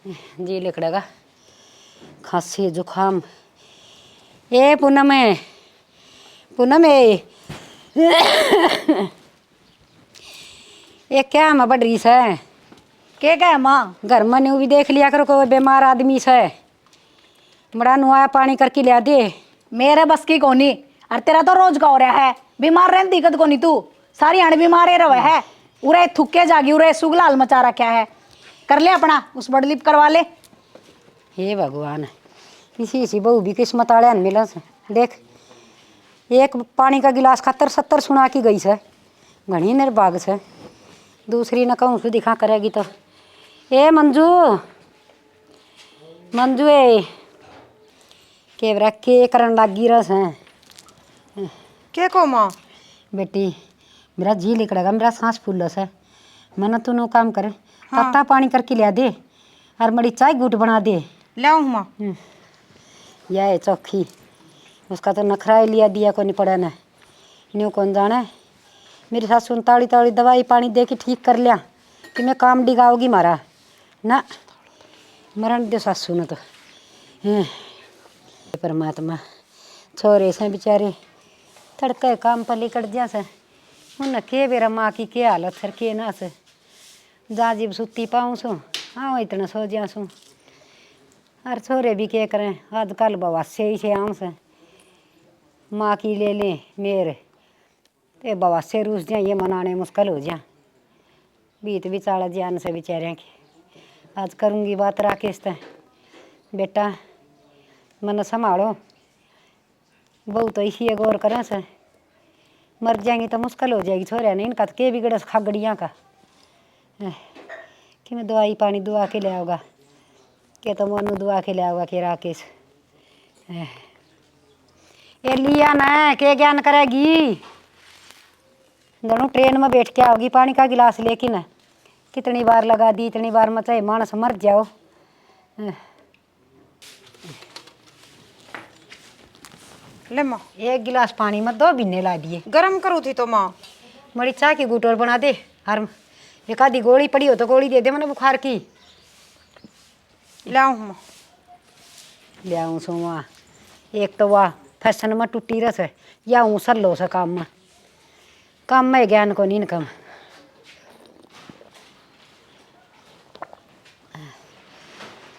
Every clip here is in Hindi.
जी लिखड़ेगा खांसी जुकाम। ए पूनम है, पूनम है ये क्या मैं बढ़ रही है? क्या माँ? घर में न्यू भी देख लिया करो, कोई बीमार आदमी से बड़ा नुआया पानी करके लिया दे। मेरे बस की कोनी। और तेरा तो रोज का हो रहा है, बीमार रहने दिक्कत कोनी तू। सारी हाड़ बीमार रहे है। उरे थुक्के जागी, उरे सुगलाल मचा रखा है। कर ले अपना, उस बड़लिप करवा ले। हे भगवान, इसी बहू भी किस्मत आड़े मिला से। देख एक पानी का गिलास खातर 70 सुना की गई से, घनी निर्भाग से। दूसरी न कहूँ दिखा करेगी तो। ए मंजू, मंजू ए केवरा के करन लागी रस है। क्या को माँ? बेटी मेरा जी लिकड़ेगा, मेरा सांस फूल से। मन तू काम करे, तत्ता पानी करके लिया दे और मड़ी चाय गुट बना दे। लाऊं माँ? यह है चौखी, उसका तो नखरा ही लिया दिया को नहीं पड़ा न। न्यू कौन जाने, मेरी सासू ने ताड़ी ताड़ी दवाई पानी दे के ठीक कर लिया कि मैं काम डिगाओगी मारा ना। मरण दे सासू ने तो। परमात्मा छोरे से बेचारे तड़के काम पर लिकड़ दिया से। उन के बेरा माँ की के हालत सर के ना से जा जीव सुती पाऊँ सो हाँ इतना सो जा सू। और छोरे भी क्या करें, आजकल बवासे ही से आऊँ से माँ की ले लें मेरे ते बवासे रूस जाए, ये मनाने मुश्किल हो जा। बीत बिचाड़ा जान से बेचारे के आज करूँगी बात राकेश ते। बेटा मन संभालो, बहू तो इसी गौर करें से, मर जाएंगी तो मुश्किल हो जाएगी। छोरे नहीं इनका तो के बिगड़ खागड़ियाँ का कि मैं दवाई पानी दुआ के ले आऊँगा, के तो मोनू दुआ के ले आऊँगा के राकेश। ये लिया ना के ज्ञान करेगी, दोनों ट्रेन में बैठ के आओगी पानी का गिलास लेके ना। कितनी बार लगा दी, इतनी बार में चाहे मानस मर जाओ। ले माँ, एक गिलास पानी में 2 बिन्ने ला दिए। गरम करूँ थी तो माँ। मड़ी चाय की गुटोर बना दे। हर एक आधी गोली पड़ी हो तो गोली दे दे मैंने बुखार की। लाऊं माँ? ले आऊँ सो वहाँ एक तो वाह फैशन में टूटी रस है या हूँ सल्लो से काम में ज्ञान को नहीं कम।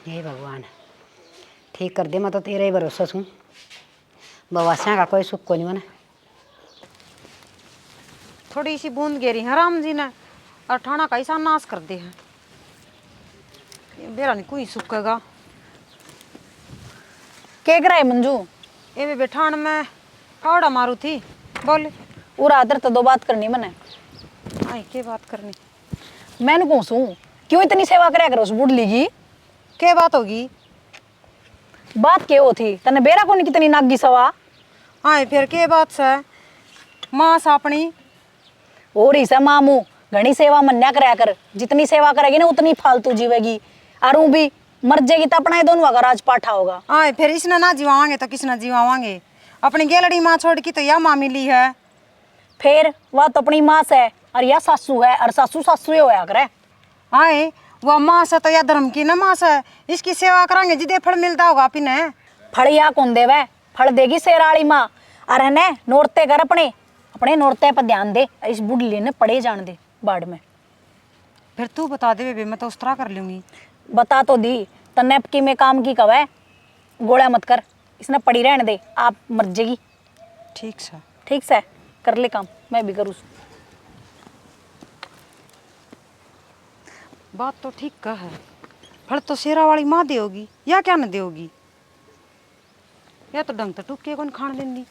हे भगवान ठीक कर दे, मैं तो तेरा ही भरोसा छूँ। बवासियाँ का कोई सुख को नहीं मना। थोड़ी सी बूंद गेरी है राम जी ने और ठाणा का ऐसा नाश कर दे है। बेरा नहीं कोई सुखेगा। के करे मंजू? ये भी बेठान में फावड़ा मारू थी। बोले उरा आदर तो 2 बात करनी मने। आई के बात करनी? मैंने पूछूं क्यों इतनी सेवा करे करो उस बुढ़ली की? के बात होगी? बात क्या होती तने बेरा को नहीं कितनी नागी सवा? आई फिर के बात से माँ सापनी और ही से मामू घनी सेवा मन्या कराया कर, जितनी सेवा करेगी ना उतनी फालतू जीवेगी। और भी मर जाएगी तो अपना ही दोनों का राजपाठा होगा। आए फिर इसने ना जीवावांगे तो किसने जीवावांगे? अपनी गेलड़ी माँ छोड़ की तो यह माँ मिली है। फिर वह तो अपनी माँ से और यह सासू है और सासू सासू ही होया करे। आए वह माँ से तो या धर्म की ना माँ से इसकी सेवा करांगे जिदे फल मिलता होगा पिने। फल या कौन देवे? फल देगी शेराड़ी माँ। अरे ने नोरते कर अपने अपने नोरते पर ध्यान दे। इस बुढ़ली ने पड़े जान दे बाढ़ में। फिर तू बता दे बेबे, मैं तो उस तरह कर लूंगी। बता तो दी तने की में काम की कवे गोड़ा मत कर, इसने पड़ी रहने दे, आप मर जाएगी। ठीक से ठीक से कर ले काम, मैं भी करूँ। बात तो ठीक का है। फल तो शेरा वाली माँ देगी या क्या न देगी? या तो डंग तो टुक्के कौन खान देंगी।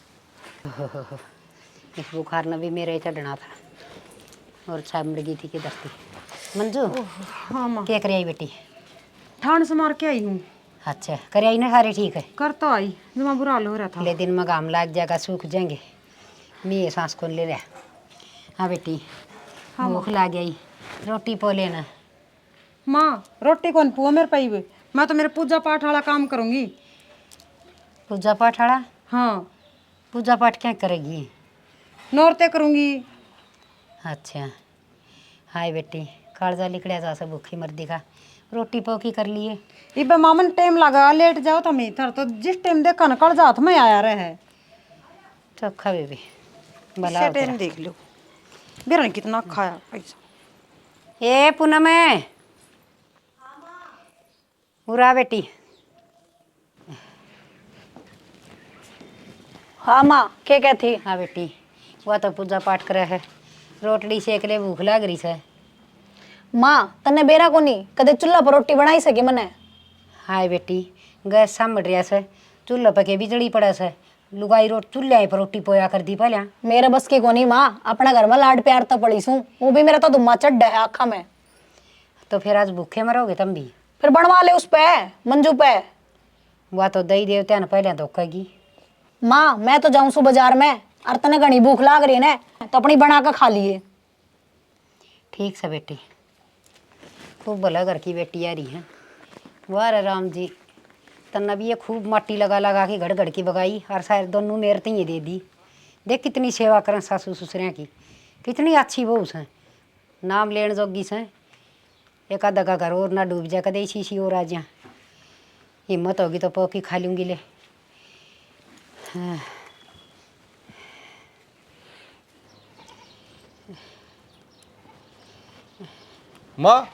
इस बुखार ने भी मेरे ही चढ़ना था और छाप मिल गई थी कि दस्ती। मंजू हाँ माँ। क्या करे आई बेटी? ठाण से मार के आई हूँ। अच्छा करे आई ना, सारे ठीक है? कर तो आई, जमा बुरा हाल हो रहा था। ले दिन में घाम लाग जाएगा, सूख जाएंगे। मैं सांस को ले रहा। हाँ बेटी भूख लाग गई, रोटी पो लेना। माँ रोटी कौन पुआ मेरे पाई हुए, मैं तो मेरे पूजा पाठ वाला काम करूँगी। पूजा पाठ वाला? हाँ पूजा पाठ क्या करेगी? नौरते करूँगी। अच्छा हाय बेटी कालजा लिकड़िया जा से भूखी मर दिखा रोटी पोकी कर लिए। इबे मामन टाइम लगा लेट जाओ तुम इधर तो जिस टाइम देखा ना कल जात में आया रहे है चोखा बेबी भला इसे हो तेरा। टाइम देख लो बेरन कितना खाया पैसा। ए पूनम है उरा बेटी। हाँ माँ क्या कहती। हाँ बेटी वह तो पूजा पाठ करे है, रोटली सेक ले, भूख लाग रही है। माँ तन्ने बेरा को नहीं कदे चूल्हा पर रोटी बनाई सके मने। हाय बेटी गैस सामड़ रहा से, चूल्हा पके बिजली पड़ा से, लुगाई रोट चूल्हे पर रोटी पोया कर दी पहले। मेरे बस की कोनी माँ, अपना घर में लाड प्यार तो पड़ी सू, वो भी मेरा तो दुम्मा चढ़ है आखा में। तो फिर आज भूखे मरोगे तुम भी। फिर बनवा ले उस पे मंजू पे। वह तो दही देवता ने पहले धोखेगी। माँ मैं तो जाऊं सु बाजार में, और तने घनी भूख लाग रही है तो अपनी बना कर खा लिए। ठीक से बेटी, खूब भला घर की बेटी आ रही है। वाह राम जी, तन्ना भी ये खूब माटी लगा लगा के घड़ घड़ की बगाई, और शायद दोनों मेरे तीन दे दी। देख कितनी सेवा करें सासू ससुरिया की, कितनी अच्छी बहू से, नाम लेने जोगी से। एक आधा का घर और ना डूब जाए, कदे शीशी और आ जा। हिम्मत होगी तो पोकी खा लूँगी ले। हाँ। माँ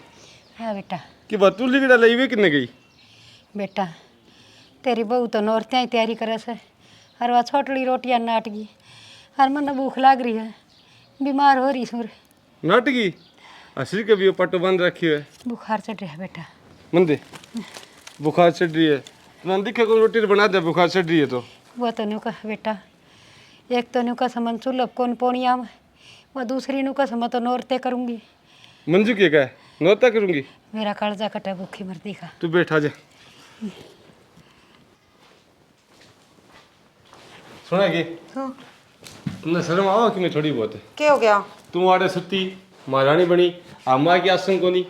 हाँ बेटा। कि बतूल की डाली हुई कितने गई। बेटा तेरी बहू तो नौरत्या ही तैयारी करे से, और वह छोटली रोटियां नाट गई, और मन भूख लाग रही है, बीमार हो रही सुर। नाटकी असली के भी पट्टो बंद रखी है। बुखार चढ़ रहा है बेटा। मंदे बुखार चढ़ रही है तो दिखे को रोटी बना दे, बुखार चढ़ रही है तो। वह तो न्यू का बेटा, एक तो न्यू का समन चुल्लभ कौन पोनिया में, वह दूसरी न्यू का सम तो नौरते करूँगी। मंजू के क्या है नौता करूंगी। मेरा कालजा कटा भूखी मर्दी का। तू बैठा जा। सुना कि तुमने शर्म आओ कि मैं थोड़ी बहुत है। क्या हो गया। तुम आड़े सुती महारानी बनी, अम्मा की आसन को नहीं,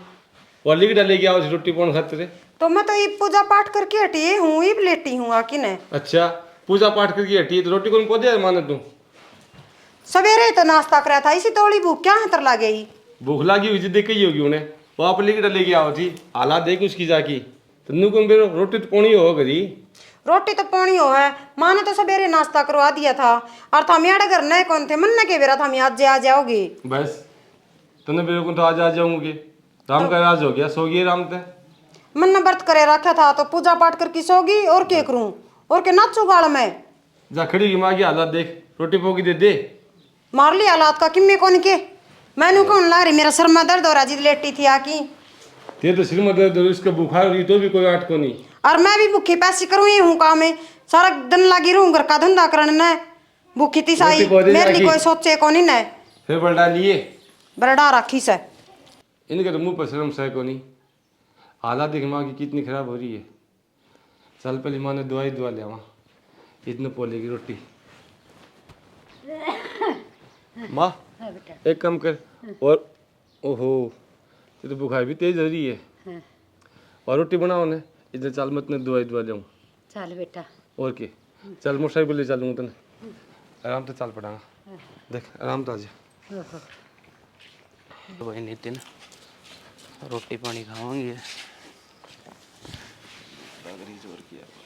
वो लिख डालेगी आओ रोटी पौन खाते रे। तो मैं तो ये पूजा पाठ करके हटी हूँ, ये लेटी हूँ आकी ने। अच्छा पूजा पाठ करके हटी तो रोटी कौन पौधे माने तू। सवेरे ही तो नाश्ता करा था, इसी तोड़ी भूख क्या है तर लागे ही। भूख लगी हुई जिद्दी कही होगी उन्हें, वो आप लिख डालेगी आओ थी हालात देख उसकी जाकी। तो नू कौन बेरो रोटी तो पौनी हो गई। रोटी तो पानी हो है, माँ ने तो सवेरे नाश्ता करवा दिया था, और था मेरे घर नए कौन थे, मन ने के बेरा था मैं आज आ जाओगी। बस तूने मेरे को तो आज आ जाऊंगी, राम का राज हो गया, सो गई राम ते। मन ने व्रत करे रखा था तो पूजा पाठ करके सोगी, और क्या करूं, और के नाचू गाल में। जा खड़ी की माँ की हालात देख, रोटी पोगी दे दे। मार लिया हालात का किम्मे कौन के, मैनू कौन ला रही, मेरा सर में दर्द हो रहा जी लेटी थी आकी। ते तो सिर में दर्द हो, इसका बुखार हुई तो भी कोई आठ को नहीं। और मैं भी भूखी पैसी करूँ ये हूँ काम में, सारा दिन लगी रहूं घर का धंधा करने न, भूखी थी साई मेरे लिए कोई सोचे कौन ही न। फिर बल्टा लिए बरडा रखी से इनके तो मुंह पर शर्म सह को नहीं। हालात देख माँ की कितनी खराब हो रही है। साल पहले माँ ने दवाई दुआ लिया वहाँ, इतने पोले की रोटी। माँ एक काम कर, और ओहो ये तो बुखार भी तेज हो रही है, और रोटी बनाओ ने इधर चाल मत ने दवाई दुआ ले। चल बेटा। और के चल मोटरसाइकिल ले चलूँगा तने, आराम से चल पड़ागा, देख आराम से आ जा। तो भाई नितिन रोटी पानी खावांगे,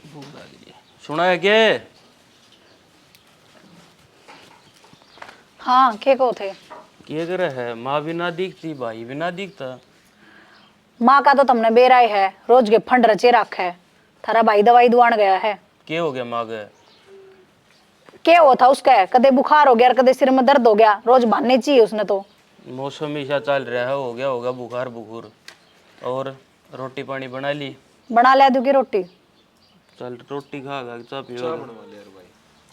भूख लगी है। सुना है क्या। हाँ के को थे। क्या करे है, माँ भी ना दिखती भाई भी ना दिखता। माँ का तो तुमने बेरा ही है, रोज के फंड रचे रख है, थारा भाई दवाई दुआन गया है। क्या हो गया माँ के। क्या हुआ था उसका, कदे बुखार हो गया और कदे सिर में दर्द हो गया, रोज भानने चाहिए उसने तो। मौसम ऐसा चल रहा है, हो गया होगा बुखार बुखूर। और रोटी पानी बना ली। बना ले दूँ की रोटी। चल रोटी खा खा चाह पियो।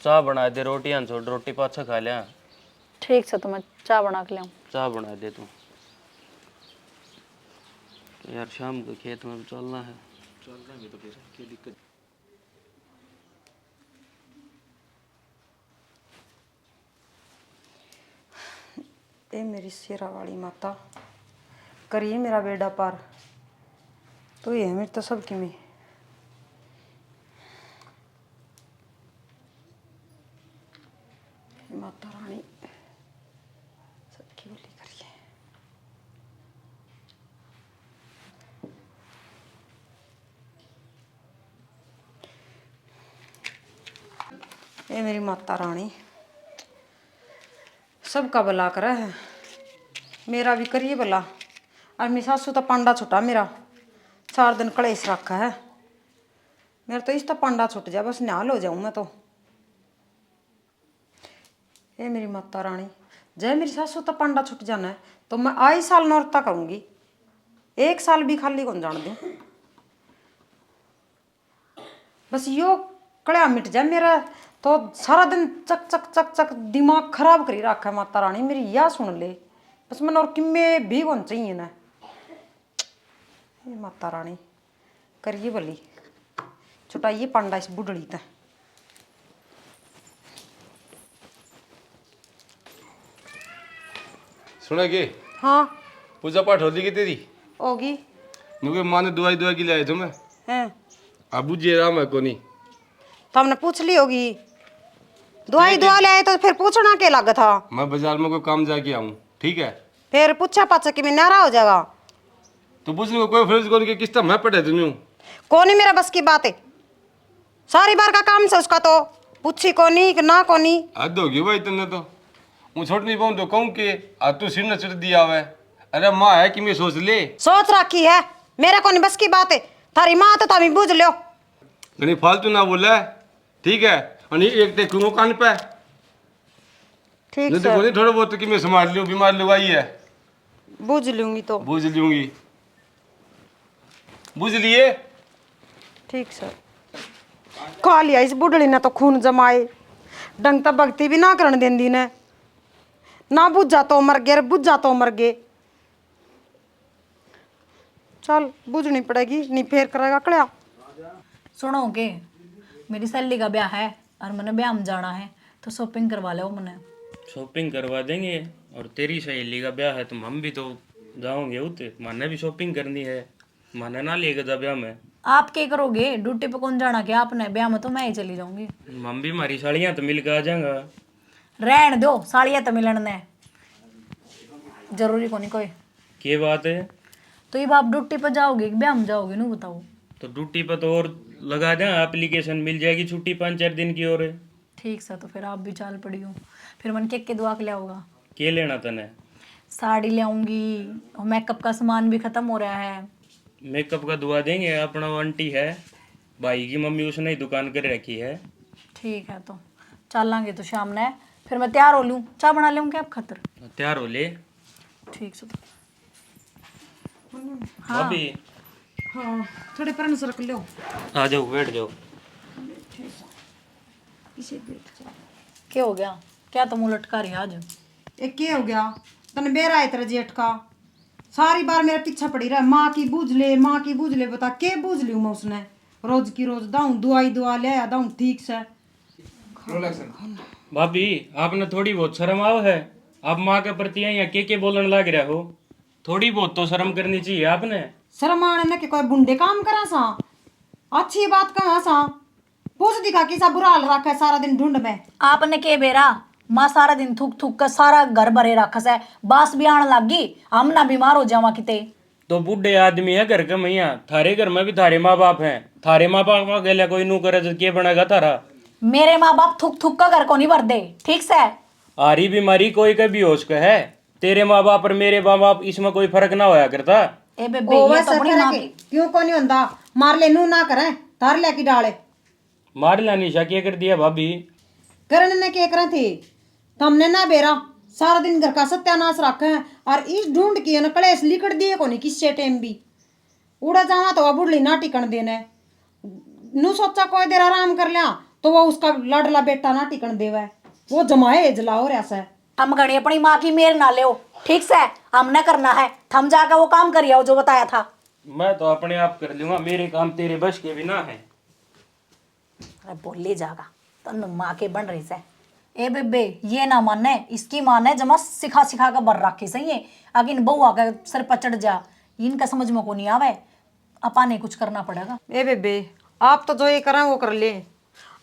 चाह बना दे, रोटी आन छोड़, रोटी पाछा खा लिया। ठीक से तो मैं चाय बना के लाऊं। चाह बना दे तू। तो यार शाम को खेत में चलना है। तो फिर क्या दिक्कत। ए मेरी शेरा वाली माता करिए मेरा बेड़ा पार, तो ये मेरी तो सबकी में। माता रानी सबकी बोली करिए। ये मेरी माता रानी सबका भला करे है, मेरा भी करिए भला। और मेरी सासू तो पांडा छुटा मेरा, 4 दिन कलेश रखा है मेरा, तो इस तो पांडा छुट जाए बस निहाल हो जाऊं मैं तो। ये मेरी माता रानी, जय मेरी सासू तो पांडा छुट जाना है तो मैं आई साल नौरता करूंगी, 1 साल भी खाली कौन जान दूं। बस यो कड़ा मिट जाए मेरा तो सारा दिन चक चक चक चक दिमाग खराब करी रखा है माता रानी मेरी, या सुन ले बस मैंने और किम्मे भी कौन चाहिए ना। ये माता रानी करिए भली, छुटाइए पांडा इस बुढ़ड़ी ते। सुना के हाँ पूजा पाठ होती की तेरी? होगी। मुझे माँ ने दुआई दुआ की लाए तुम्हें, हैं अबू जी राम है कोनी। तो हमने पूछ ली होगी, दवाई दुआ ले आए तो फिर पूछना क्या लगा था। मैं बाजार में कोई काम जाके आऊँ, ठीक है? फिर पूछा पाछा कि मैं नारा हो जाएगा। तो पूछने को कोई फर्ज कौन के किस्ता मैं पढ़े तुम कौन ही मेरा बस की बात है, सारी बार का काम से उसका तो पूछी कोनी कि ना कोनी। हद होगी भाई तुमने तो, मैं छोड़ नहीं पाऊँ तो कहूँ कि आज तू सिर न चढ़ दिया हुआ है। अरे माँ है कि मैं सोच ले, सोच रखी है मेरा कोनी बस की बात है, थारी माँ तो तुम बूझ लो। नहीं फालतू ना बोला, ठीक है? और एक टेकूंगा कान पे, ठीक नहीं तो सर, बोली थोड़ा बहुत कि मैं संभाल लूँ, बीमार लोग आई है। बूझ लूंगी तो। बूझ लूंगी, बूझ लिए। ठीक सर। खा लिया इस बुढ़ड़ी ने तो खून जमाए, ढंग तक भक्ति भी ना करने देंदी ने, ना बुझा तो मर गए, बुझा तो मर गए। चल बुझनी पड़ेगी, नहीं फेर करेगा कड़िया। सुनो के मेरी सहेली का ब्याह है और मैंने ब्याह में जाना है तो शॉपिंग करवा लो मैंने। शॉपिंग करवा देंगे, और तेरी सहेली का ब्याह है तो हम भी तो जाओगे उते, माने भी शॉपिंग करनी है, माने ना लेके जा ब्याह में। आप क्या करोगे, ड्यूटी पे कौन जाना क्या आपने, ब्याह में तो मैं ही चली जाऊंगी। हम भी हमारी साड़ियाँ तो मिल के आ जाएंगा। रहन दो, साड़ियाँ तो मिलन ने जरूरी को नहीं कोई। क्या बात है? तो ये आप ड्यूटी पे जाओगे कि ब्याह में जाओगे नू बताओ। तो ड्यूटी पर तो और लगा दें, एप्लीकेशन मिल जाएगी छुट्टी 5-4 दिन की और है। ठीक सा, तो फिर आप भी चाल पड़ी हो। फिर मन के दुआ के लाओगा, क्या लेना तने? साड़ी ले आऊंगी और मेकअप का सामान भी खत्म हो रहा है। मेकअप का दुआ देंगे, अपना वो आंटी है भाई की मम्मी, उसने ही दुकान कर रखी है। ठीक है तो चलेंगे तो शाम ने, फिर मैं तैयार हो लूँ, चाय बना लूँ क्या आप खतर। तैयार हो ले। ठीक से तो भाभी हाँ थोड़े पर नजर रख लो। आ जाओ, बैठ जाओ। क्या हो गया, क्या तुम लटका रही आज। एक क्या हो गया, तने बेरा है तेरा जेठ का, सारी बार मेरा पीछा पड़ी रहा, माँ की बूझ ले, माँ की बूझ ले। बता के बूझ लूँ मैं उसने, रोज की रोज दाऊं दुआई दुआ ले आ दाऊं ठीक से। भाभी आपने थोड़ी बहुत शर्म आओ है, आप माँ के प्रति यहाँ के बोलने लग रहे हो, थोड़ी बहुत तो शर्म करनी चाहिए आपने। शर्म आने ने के कोई बुंडे काम करा सा, अच्छी बात कहा सा, पूछ दिखा कि सा बुरा हाल रखा है सारा दिन ढूंढ में। आपने के बेरा, माँ सारा दिन थूक थूक कर सारा घर भरे रखस है, बास भी आने लगी, हम ना बीमार हो जावा किते। तो बूढ़े आदमी है घर के मैया, थारे घर में भी थारे माँ बाप हैं, थारे माँ बाप का गले कोई नू करे तो क्या बनेगा थारा। मेरे माँ बाप थूक थूक का घर को नहीं भर दे, ठीक से। आरी बीमारी कोई का भी होश का है, तेरे माँ बाप और मेरे माँ बाप इसमें कोई फर्क ना होया करता। ए बेबे ये तो अपनी माँ की क्यों को नहीं होता, मार ले नू ना करे, तार ले की डाले मार लानी शा क्या कर दिया भाभी। करने ने क्या करा थी, तुमने ना बेरा सारा दिन घर का सत्यानाश रखे हैं, और इस ढूंढ के न कलेश लिखट दिए को नहीं किससे टाइम भी उड़ा जावा तो बुढ़ली ना टिकन देने नू सोचा कोई देर आराम कर लिया तो वो उसका लाडला बेटा ना टिकन देवे, वो जमाए जलाओ ऐसा। हम घड़ी अपनी माँ की मेर ना ले, ठीक से, हमने करना है, थम जाकर वो काम करिए जो बताया था। मैं तो अपने आप कर लूंगा, मेरे काम तेरे बस के भी ना है। अरे बोले जागा तन माँ के बन रही से। ए बेबे ये ना माने, इसकी माँ ने जमा सिखा सिखा कर बर रखी सही है, अगर इन बउआ का सर पर चढ़ जा, इनका समझ में को नहीं आवे, अपा ने कुछ करना पड़ेगा। ए बेबे आप तो जो ये करें वो कर ले,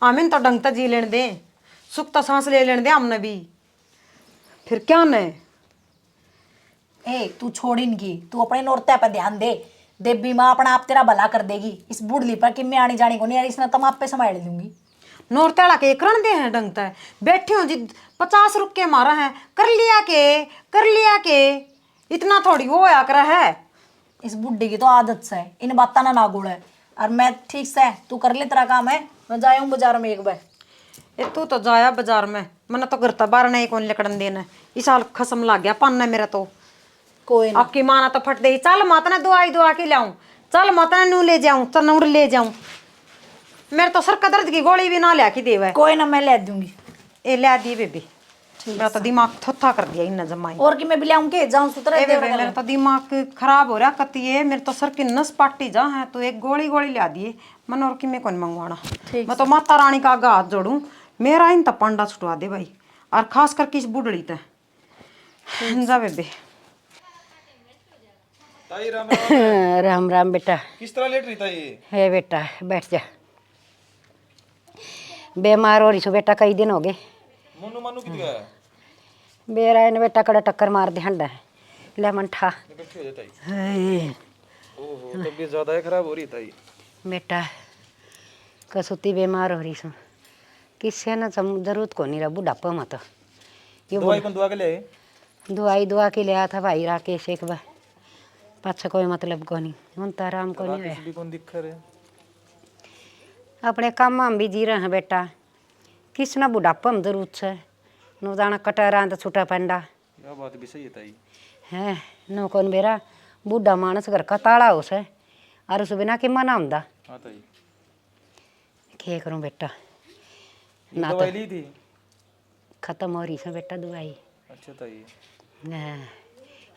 आमिन तो ढंग तक जी लेने दे, सुख तो सांस ले लेने दे हमने भी, फिर क्या न। ए तू छोड़ इनकी, तू अपने नौरते पे ध्यान दे, देवी माँ अपना आप तेरा भला कर देगी, इस बुढ़ली पर कि मैं आनी जानी को नहीं, इसने तुम आप पे संभाल लूंगी। नोरतेला के करण दे हैं डंगता है बैठे हो जी 50 रुपये मारा है कर लिया के इतना थोड़ी वो होया करा है। इस बुड्ढी की तो आदत से है, इन बातों ना गुड़ है। और मैं ठीक से तू कर ले, तेरा काम है, मैं जाया हूँ बाजार में एक बार। ए तू तो जाया बाजार में, मैंने तो घर तक बाहर नहीं कौन लेकड़न देना, इस साल खसम लग गया पान मेरा तो। कोई ना, आपकी माँ ना तो फट दे, चल माता ने दवाई दुआ के लाऊं, चल माता ने नू ले जाऊं, चल नूर ले जाऊं। मेरे तो सर का दर्द की गोली भी ना लिया के देवे। कोई ना, मैं ले दूंगी। ए ला दी बेबी, मेरा तो दिमाग थोथा कर दिया इन जमाई। और कि मैं भी लाऊं के जाऊं सुतरा ए दे बेबे मेरा तो दिमाग खराब हो रहा कती है, मेरे तो सर की नस पाटी जा है, तो एक गोली ला दिए मन। और कि मैं कौन मंगवाना, मैं तो माता रानी का आगा हाथ जोड़ू, मेरा इन तो पंडा छुटवा दे भाई, और खास करके इस बुढ़ड़ी ते जा बेबे। ताई राम राम। राम राम बेटा। किस तरह लेट रही ताई? है बेटा बैठ जा। बीमार हो रही सो बेटा, कई दिन हो गए। मोनू मानू किधर गया? बेरा इन बेटा कड़ा टक्कर मार दे हंडा ले मन ठा। बैठी हो जा ताई। हाय, ओहो तबीयत ज्यादा है खराब हो रही है ताई। बेटा कसुती बीमार हो रही सो, किससे ना जरूरत को नहीं रहा बुढ़ापा मत। ये दवाई कौन दवा के ले? दवाई दुआ के लिया था भाई राकेश एक बार, पाछा कोई मतलब को नहीं, हूँ तो आराम को नहीं राकेश भी कौन दिख रहा है? अपने काम में भी जी रहे हैं बेटा, किस ना बुढ़ापा में जरूरत है। नो जाना कटरा तो छुटा पंडा यह बात भी सही है ताई। है नो कौन बेरा बूढ़ा मानस घर का ताड़ा हो से, और उस बिना कि मना आमदा। हाँ ताई। क्या करूं बेटा, ये ना दवाई तो ली थी? खत्म हो रही से बेटा दवाई। अच्छा ताई। हाँ,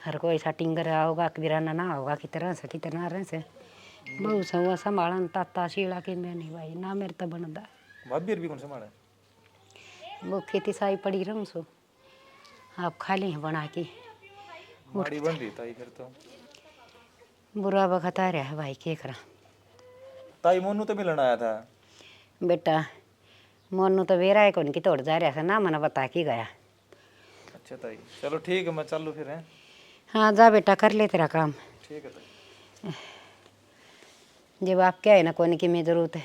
हर कोई सा टिंगर होगा किराना ना होगा कितना रहे से बहु सवा संभालन ताता शीला के मैं नहीं भाई ना मेरे तो बनदा। भाभी भी कौन संभाला? वो खेती साई पड़ी रहूं सो, आप खा ली बना के। माड़ी बन रही ताई फिर तो। बुरा वक्त आ रहा है भाई, क्या करा। ताई मोनू तो मिलन आया था। बेटा मोनू तो वेरा है कौन की तोड़ जा रहा था ना, मना बता के गया। अच्छा ताई चलो ठीक है, मैं चलूँ फिर हैं। हाँ जा बेटा कर ले तेरा काम। ठीक है ताई। जब आप क्या है ना कोने की में जरूरत है,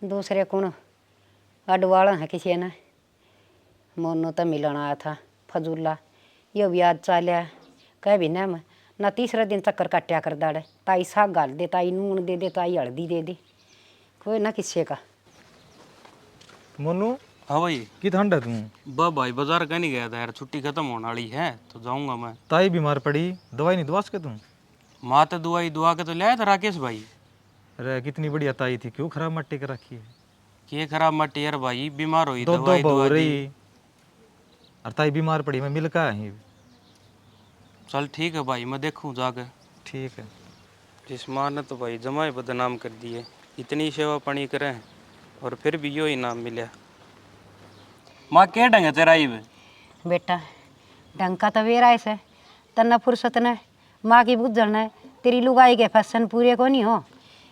दूसरे कौन अडवाड़ा है किसी ने। मोनू तो मिलन आया था फजूला, यो भी आज चालिया कह भी ना तीसरा दिन चक्कर काट्या कर दाड़े, ताई साग गाल दे, ताई नून दे दे, ताई हल्दी दे दे, कोई ना किसी का। मोनू हाँ भाई। की ठंड है तू? भाई बाजार का नहीं गया था यार, छुट्टी खत्म होने वाली है तो जाऊंगा मैं। ताई बीमार पड़ी, दवाई नहीं दवा सके तुम? माँ तो दवाई दुआ के तो लाया था राकेश भाई। अरे कितनी बढ़िया ताई थी, क्यों खराब मट्टी कर रखी है? ये खराब मटी यार भाई, बीमार हुई दो दवाई बहू दुआ दी। रही और ताई बीमार पड़ी, मैं मिल का आई। चल ठीक है भाई, मैं देखूं जाकर। ठीक है। जिस माँ ने तो भाई जमाए बदनाम कर दिए, इतनी सेवा पानी करें और फिर भी यो ही नाम मिला। माँ क्या ढंग है तेरा ही बेटा ढंग का तो वेरा ऐसे तना फुर्सत न माँ की बुझल न, तेरी लुगाई के फैशन पूरे को नहीं हो।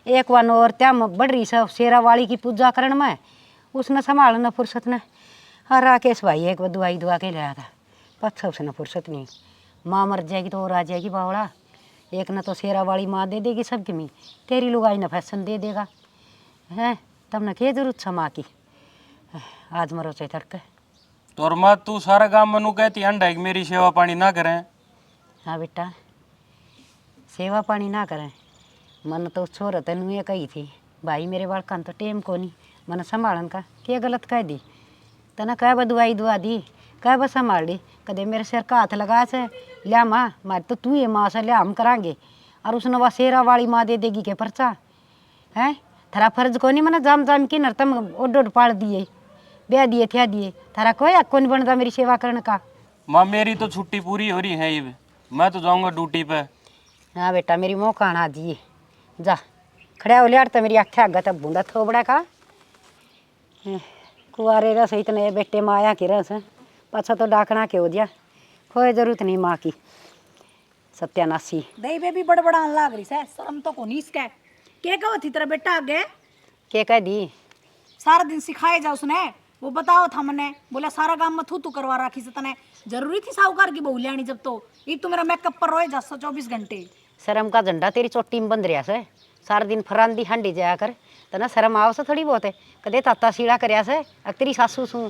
एक वन और त्या बढ़ रही सब शेरा वाली की पूजा करण में, उसने संभालना फुर्सत न। और राकेश भाई एक बार दवाई दुआ के लाया था, पत्थर उसने फुर्सत नहीं। माँ मर जाएगी तो और आ जाएगी बावड़ा, एक न तो शेरा वाली माँ दे देगी सबकी मी, तेरी लुगाई न फैशन दे देगा। हैं तब न क्या जरूरत है माँ की, आज मरो चाहे तड़के। तो और माँ तू सारा काम मनु कहती अंडा है कि मेरी सेवा पानी ना करें। हाँ बेटा सेवा पानी ना करें, मन तो छोर तेन ये कही थी भाई मेरे बालका तो टेम को नहीं मन संभालन का, क्या गलत कह दी तना, कह बा दवाई दुआ दी, कह बा संभाल दी, कदे मेरे सिर का हाथ लगा से लिया माँ मार तो तू ये माँ से लिया हम करांगे, और उसने वह शेरा वाली माँ दे देगी के पर्चा है। थारा फर्ज को नहीं मना जाम जाम की नरतम ओड पाड़ दिए ब्याह दिए थ्या दिए, थारा कोई हक नहीं बनता मेरी सेवा करने का। माँ मेरी तो छुट्टी पूरी हो रही है, ये मैं तो जाऊंगा ड्यूटी पे। हाँ बेटा मेरी मुँह काना दिए जा खड़ा हो लिया तो मेरी आख्या आगा तब बूंदा थोबड़ा का कुआरे रस इतने बेटे माया के रस पाछा तो डाकना के हो दिया, कोई जरूरत नहीं माँ की सत्यानाशी। दही पे भी बड़बड़ान लाग रही है, शर्म तो को नहीं इसका। क्या कहो थी तेरा बेटा आगे? के कह दी सारा दिन सिखाए जा उसने, वो बताओ था मैंने बोला सारा काम में तू करवा रखी से तने, जरूरी थी साहूकार की बहू लियानी जब तो ये तो मेरा मेकअप पर रोए जा 24 घंटे। शर्म का झंडा तेरी चोटी में बंध रहा से, सारा दिन फरांदी हंडी जाया कर तो ना शर्म आओ से थोड़ी बहुत है कदे ताता सीड़ा करया से अब तेरी सासू सू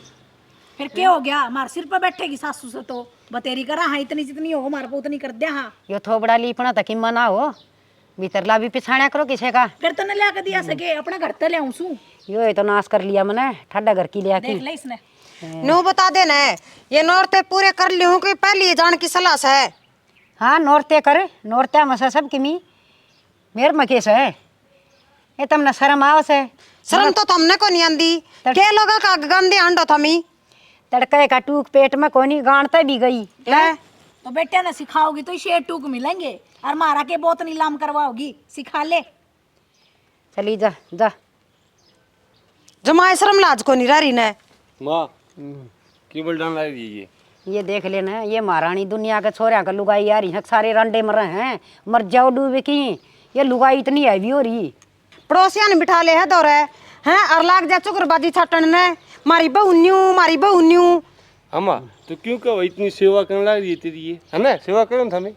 फिर क्या हो गया, हमारे सिर पर बैठेगी सासू से तो बतेरी करा हाँ इतनी जितनी हो हमारे को उतनी कर दे। हाँ यो थोबड़ा लीपना तक मना हो भीतरला भी पिछाण्या करो किसे का फिर तो न लिया कर दिया सके अपना घर तो ले आऊं सू। यो ये तो नाश कर लिया मैंने ठंडा घर की लिया की देख ले इसने। नो बता देना है ये नौरते पूरे कर ली हूँ कि पहले ये जान की सलाह से है। हाँ नोरते कर नोरत्या मसा सब किमी मेर मकेश है ये तमने शर्म आओ से शर्म तो तुमने को नहीं आंदी के लोगा का गंदे अंडो थमी तड़के का टूक पेट में कोनी गांठते भी गई ले तो बेटे ने सिखाओगी तो शेर टूक मिलेंगे और मारा के बहुत नीलाम करवाओगी, सिखा ले। चली जा जा जमाए शर्म लाज को नहीं रही ने माँ केबल डाल रही है ये देख लेना ये महारानी दुनिया के छोरिया का लुगाई आ रही है सारे रंडे मर रहे हैं मर जाओ डूबे की ये लुगाई इतनी हैवी हो रही पड़ोसिया ने बिठा ले है दौरे हैं और लाग जा चुकरबाजी छाटन ने मारी बहू न्यू अम्मा तो क्यों कहो इतनी सेवा करने लग रही है तेरी ये है ना सेवा करो ना हमें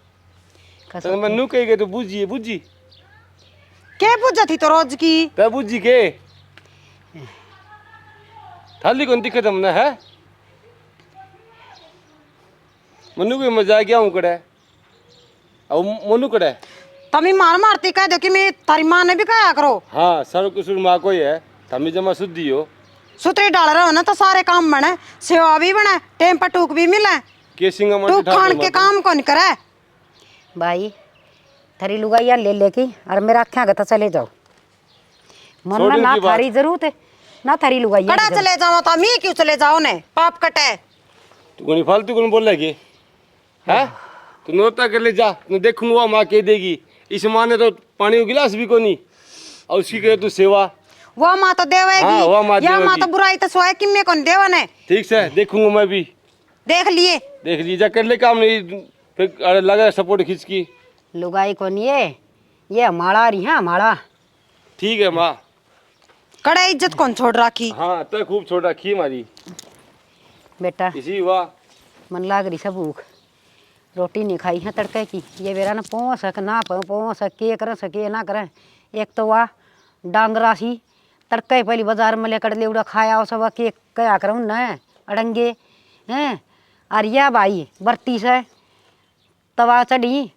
तो मैं नू कही गए तो बुझिए बुझी के पूजा थी तो रोज की तब बुझी के थाली कौन दिक्कत हमने है मनु को मजा क्या हूँ कड़े अब मनु कड़े तमी मार मारती कह दो कि मैं तारी माँ ने भी कहा करो। हाँ सर कुसुर माँ को ही है थमी जमा शुद्धि हो सुतरी डाल रहे हो ना तो सारे काम बने सेवा भी बने टेम पर टूक भी मिले के सिंगा तू खान के काम कौन करे भाई थारी लुगाइया ले लेकी और मेरा आख्या गता चले जाओ मन ना थारी जरूरत है ना थारी लुगाइया कड़ा चले जाओ तो मी क्यों चले जाओ ने पाप कटे तू कोनी फालतू कौन बोल रही है तू नोता कर ले जा तू देखूंगा माँ कह देगी इस माँ ने तो पानी का गिलास भी कोनी और उसकी करे तू सेवा वो माँ तो हाँ, वो माँ देवेगी या माँ देवेगी। तो बुराई तो सोए कि मैं कौन देवा ने ठीक से देखूंगा मैं भी देख लिए देख लीजिए कर ले काम नहीं फिर अरे लगा सपोर्ट खींच की लुगाई कौन ये हमारा रही है हमारा ठीक है माँ कड़े इज्जत कौन छोड़ रखी हाँ तो खूब छोटा खी हमारी बेटा इसी वाह मन लाग रही सब भूख रोटी नहीं खाई है तड़के की ये बेरा ना पहुँच सक ना पहुँच सक के कर सके ना करें एक तो वाह डांगरा सी तड़के पहली बाजार में लेकर ले उड़ा खाया और सब के क्या करूँ न अड़ंगे हैं और यह भाई बर्ती से तवा चढ़ी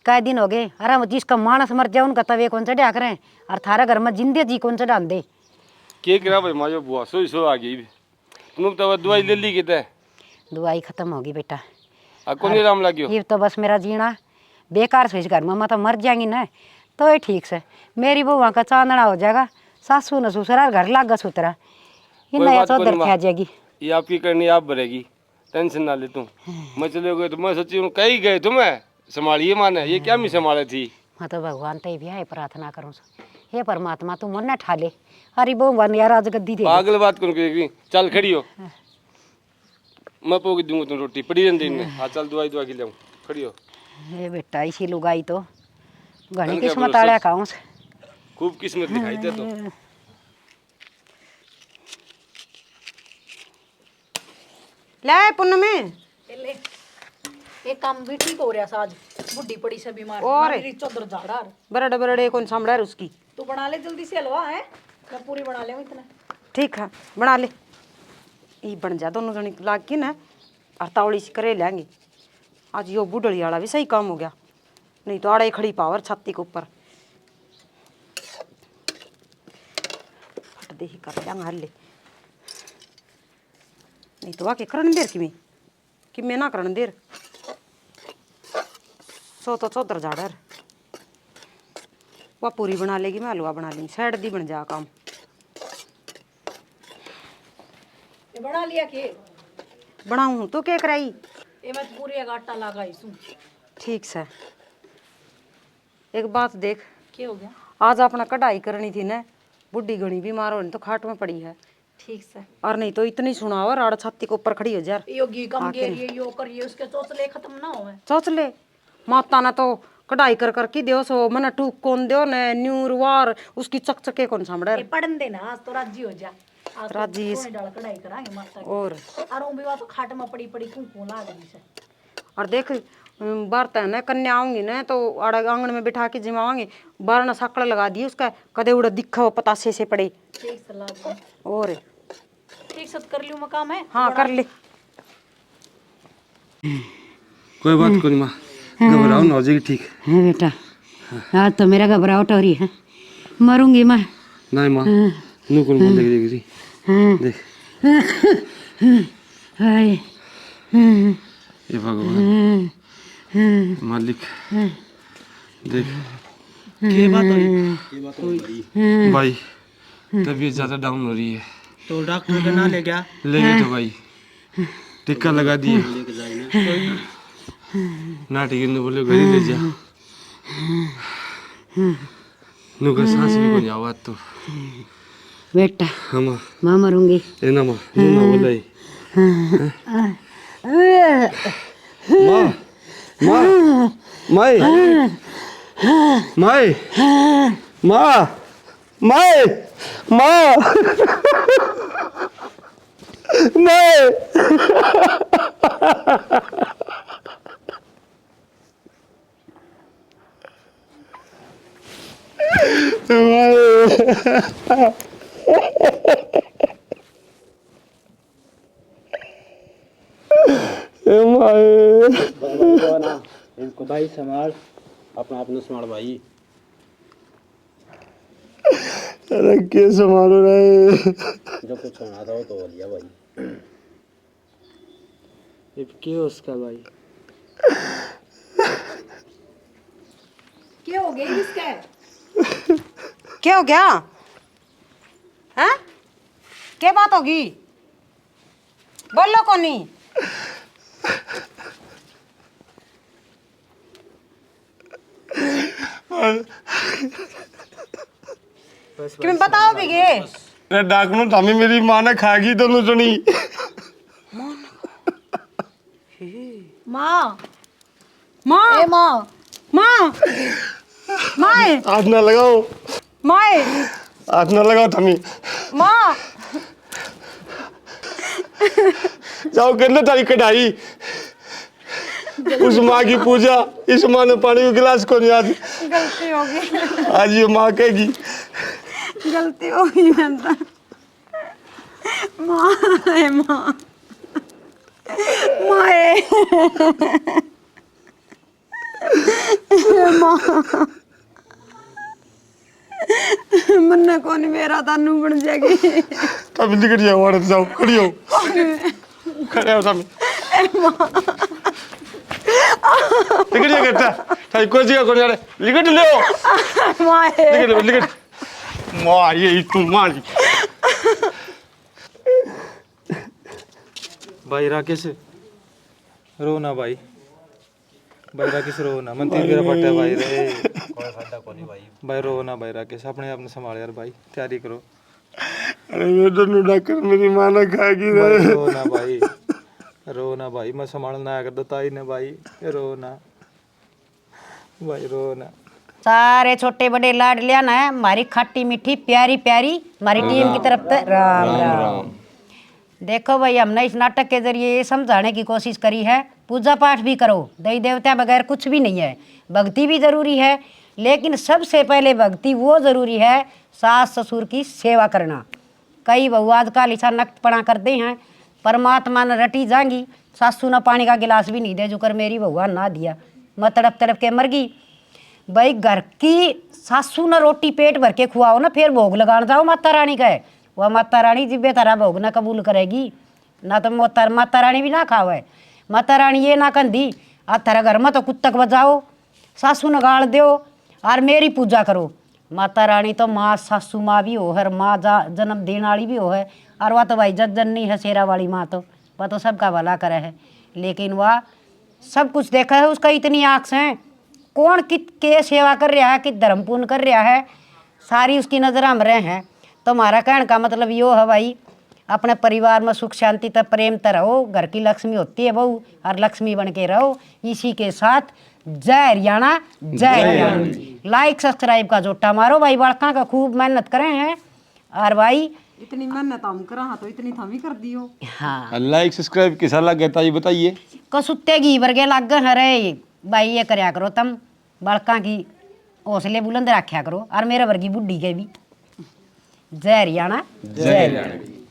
कई दिन हो गए अरे जिसका मानस मर जाए उनका तवे कौन चढ़ा करें और थारा घर में जिंदे जी कौन चढ़ा दे के करा भाई माँ बुआ सो आ गई तुम तो दवाई ले ली कितने दवाई खत्म होगी बेटा कौन आराम लगियो ये तो बस मेरा जीना बेकार से इस घर में मैं तो मर जाएंगी ना तो ये ठीक से मेरी बुआ का चांदना हो जाएगा सासू न ससुराल घर लागा सुतरा ये कोई नया बात चौधर कोनी खा जाएगी ये आपकी करनी आप भरेगी टेंशन ना ले तुम मैं चले गए तो मैं सोची हूँ कहीं गए तुम्हें संभालिए माने ये क्या मैं संभाले थी मैं तो भगवान ते भी है प्रार्थना करूँ हे परमात्मा तू मन न ठा ले अरे भगवान यार आज गद्दी दे पागल बात कौन करेगी चल खड़ी हो मैं पोगी दूंगा तुम रोटी पड़ी रहने दिन हाँ चल दवाई के लाऊं खड़ी हो हे बेटा इसी लुगाई तो घनी क्या किस्मत बोलो, आया सच? खाऊं खूब किस्मत दिखाई दे तो ले पुण्य में ले एक काम भी ठीक हो रहा है आज बुढ़ी पड़ी से बीमार और? मेरी चौधर झाड़ा बरड़े बरड़े कौन संभला है उसकी तू बना ले जल्दी से हलवा है मैं पूरी बना ले इतना। ठीक है बना ले ये बन जा दोनों जने लाग के ना और तावड़ी से करे लेंगे आज यो बुढ़ड़ी वाला भी सही काम हो गया नहीं तो आड़े खड़ी पावर छाती के ऊपर फट दे ही कर लेंगे हल्ले नहीं तो आके करण देर कि मैं ना करण देर सो तो चौधर झाड़र वह पूरी बना लेगी मैं हलवा बना लेंगी साइड दी बन जा काम ये बना लिया के बनाऊँ तो क्या कराई ये मैं पूरी एक आटा लगा इसू ठीक से एक बात देख क्या हो गया आज अपना कढ़ाई करनी थी ना बुढ़ी घनी बीमार होनी तो खाट में पड़ी है ठीक से और नहीं तो इतनी सुनाओ राड़ छाती के ऊपर खड़ी हो जा यो घी कम गेरिए यो करिए उसके चोचले खत्म ना होवे सोच ले माता ने तो कढ़ाई कर करके दियो सो मना टूक कौन दियो ने न्यूर वार उसकी चकचके कौन सामड़े ये पढ़न देना आज तो राजी हो जा आज राजी तो डाल कढ़ाई करांगे माता की और और वो भी बात तो खाट में पड़ी पड़ी कुंकू लाग रही से और देख बर्तन न कन्या आऊंगी न तो आड़ा आंगन में बिठा के जिमावांगे, बारह न साकड़ लगा दिए उसका, कदे उड़ा दिखा हो पतासे से पड़े। ठीक सलाह और ठीक सब कर लियो मकाम है। हाँ कर ले। कोई बात कोनी माँ, घबराओ ना, हो जाएगी ठीक। है बेटा, आज तो मेरा घबराहट हो रही है, मरूंगी मैं। नहीं माँ, नुकुर माँ देख देख देख, हाय ये भगवान मालिक देख। ये बात हुई भाई तबीयत ज्यादा डाउन हो रही है, तो डॉक्टर के ना ले गया? ले गए तो भाई, टिक्का लगा दिए ना, ठीक है बोले घर ही ले जा। नुका सांस भी को जाओ तो बेटा, हम मैं मरूंगी। ए ना माँ, ना बोला ही माँ, माँ, माई, माई, माँ, माई, माँ, नहीं। इनको भाई संभाल, अपना अपना संभाल भाई। अरे क्या संभालो रहे, जो कुछ होना था वो तो हो लिया भाई। ये क्या उसका भाई? क्या हो गया इसका? क्या हो गया? हैं? क्या बात होगी? बोलो कोनी। कि बताओ भी गे। अरे डाकू टामी मेरी माँ ने खागी तो नु सुनी। माँ, माँ ए माँ, माँ माए हाथ ना लगाओ, माए हाथ ना लगाओ टामी, माँ जाओ करना तारी कढ़ाई। उस माँ की पूजा, इस माँ ने पानी का गिलास को नहीं, आज गलती हो गई, आज ये माँ कहेगी। गलती हो गई मैं माँ माँ माए माँ मन्ना कौन मेरा तानू बन जाएगी। टामी निकट जाओ, औरत जाओ, खड़ी हो, खड़े हो टामी, निकट जा करता, तारी कोई जगह को नहीं आ रहे, निकट ले हो, माए निकट निकट, माँ ये तू मारी। भाई राकेश रो ना भाई, भाई राकेश रो ना, मंत्री तेरा पट्टा भाई रे, कोई फायदा को नहीं भाई रो ना भाई राकेश, अपने आप ने संभाल यार भाई, तैयारी करो। अरे ये तो डाकर मेरी माँ ने खागी भाई रे। रो ना भाई, रो ना भाई, मैं संभालना आया करता ताई ने भाई, रो ना भाई, रो ना। सारे छोटे बड़े लाड लिया ना, हमारी खट्टी मीठी प्यारी प्यारी हमारी टीम की तरफ से राम राम। देखो भाई, हमने इस नाटक के जरिए ये समझाने की कोशिश करी है, पूजा पाठ भी करो, देवी देवता बगैर कुछ भी नहीं है, भक्ति भी जरूरी है, लेकिन सबसे पहले भक्ति वो जरूरी है, सास ससुर की सेवा करना। कई बहु आजकल ऐसा नकटपना करते हैं, परमात्मा ने रटी जाएंगी, सासू ने पानी का गिलास भी नहीं दे, जो कर मेरी बहुआ ना दिया, मैं तड़प तड़प के मर गई। भाई घर की सासू ने रोटी पेट भर के खुआओ ना, फिर भोग लगाने जाओ माता रानी का, वह माता रानी जिब्बे तारा भोग ना कबूल करेगी ना, तो माता रानी भी ना खावे। माता रानी ये ना कंदी, आ तारा घर में तो कुत्तक बजाओ, सासू ने गाड़ दो और मेरी पूजा करो। माता रानी तो माँ, सासू माँ भी हो है, माँ जन्म देने वाली भी हो है, और वह तो भाई जज जननी है, शेरा वाली माँ तो वह तो सबका भला करे है, लेकिन वह सब कुछ देखा है, उसका इतनी आँख है, कौन कित के सेवा कर रहा है, कि धर्म पूर्ण कर रहा है, सारी उसकी नजर हम रहे हैं। तो हमारा कहने का मतलब यो है भाई, अपने परिवार में सुख शांति तक प्रेम तर रहो, घर की लक्ष्मी होती है बहू, और लक्ष्मी बन के रहो। इसी के साथ जय हरियाणा, जय हरियाणा। लाइक सब्सक्राइब का जोटा मारो भाई, बड़का का खूब मेहनत करे हैं, और भाई इतनी मेहनत हम करा तो इतनी थमी कर दियो। हाँ लाइक सब्सक्राइब किसा लगा था ये बताइए। कसुत्ते घी वर्गे लाग हैं रे, भाई ये करया करो तुम बालका की हौसले बुलंद रखा करो और मेरे वर्गी बुढ़ी के भी जय हरियाणा जय हरियाणा।